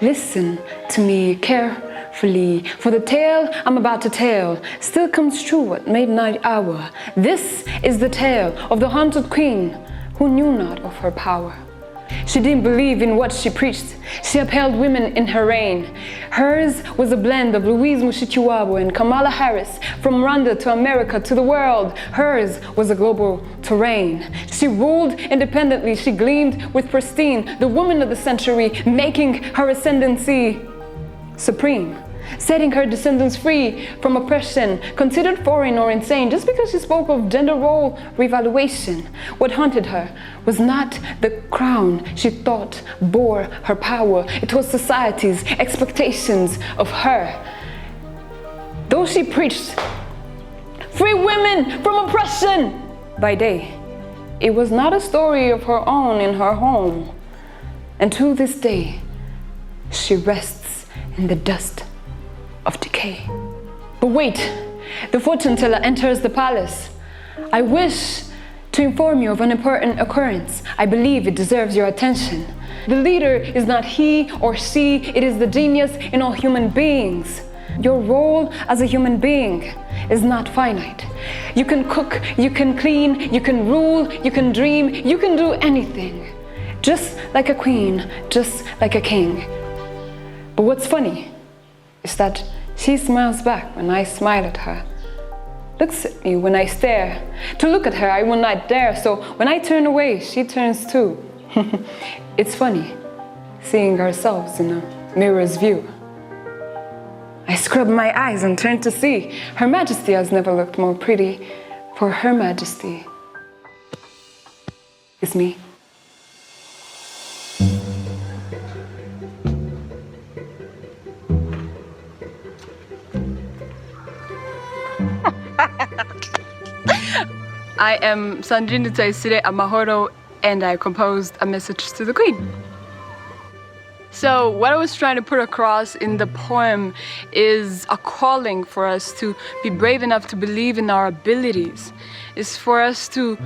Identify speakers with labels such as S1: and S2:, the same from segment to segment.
S1: Listen to me carefully, for the tale I'm about to tell still comes true at midnight hour. This is the tale of the haunted queen who knew not of her power. She didn't believe in what she preached. She upheld women in her reign. Hers was a blend of Louise Mushikiwabo and Kamala Harris, from Rwanda to America to the world. Hers was a global terrain. She ruled independently. She gleamed with pristine, the woman of the century, making her ascendancy supreme, setting her descendants free from oppression, considered foreign or insane just because she spoke of gender role revaluation. What haunted her was not the crown she thought bore her power. It was society's expectations of her. Though she preached free women from oppression by day, it was not a story of her own in her home. And to this day, she rests in the dust of decay. But wait, the fortune teller enters the palace. I wish to inform you of an important occurrence. I believe it deserves your attention. The leader is not he or she, it is the genius in all human beings. Your role as a human being is not finite. You can cook, you can clean, you can rule, you can dream, you can do anything. Just like a queen, just like a king. But what's funny is that she smiles back when I smile at her, looks at me when I stare. To look at her I will not dare, so when I turn away, she turns too. It's funny, seeing ourselves in a mirror's view. I scrub my eyes and turn to see. Her Majesty has never looked more pretty, for Her Majesty is me. I am Sandrine Amahoro, and I composed a message to the Queen. So what I was trying to put across in the poem is a calling for us to be brave enough to believe in our abilities. It's for us to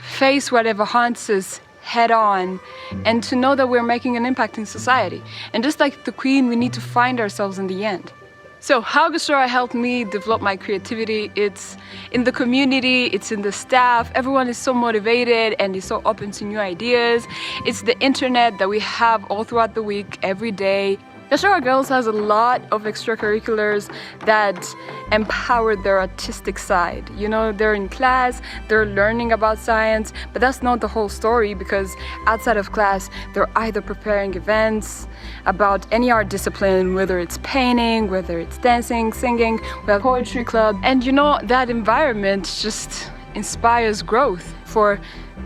S1: face whatever haunts us head on and to know that we're making an impact in society. And just like the Queen, we need to find ourselves in the end. So how Gashora helped me develop my creativity, it's in the community, it's in the staff. Everyone is so motivated and is so open to new ideas. It's the internet that we have all throughout the week, every day. Gashora Girls has a lot of extracurriculars that empower their artistic side. You know, they're in class, they're learning about science, but that's not the whole story, because outside of class, they're either preparing events about any art discipline, whether it's painting, whether it's dancing, singing, we have poetry club. And you know, that environment just inspires growth for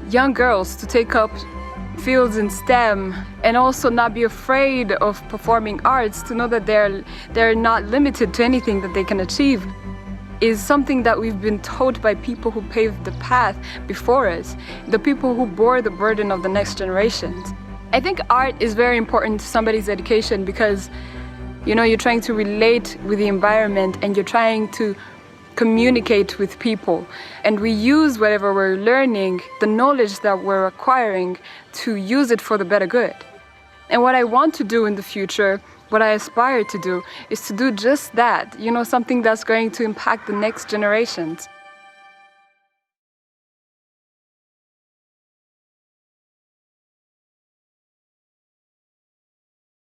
S1: young girls to take up fields in STEM and also not be afraid of performing arts, to know that they're not limited to anything that they can achieve, is something that we've been taught by people who paved the path before us, the people who bore the burden of the next generations. I think art is very important to somebody's education because, you know, you're trying to relate with the environment and you're trying to communicate with people, and we use whatever we're learning, the knowledge that we're acquiring, to use it for the better good. And what I want to do in the future, what I aspire to do, is to do just that, you know, something that's going to impact the next generations.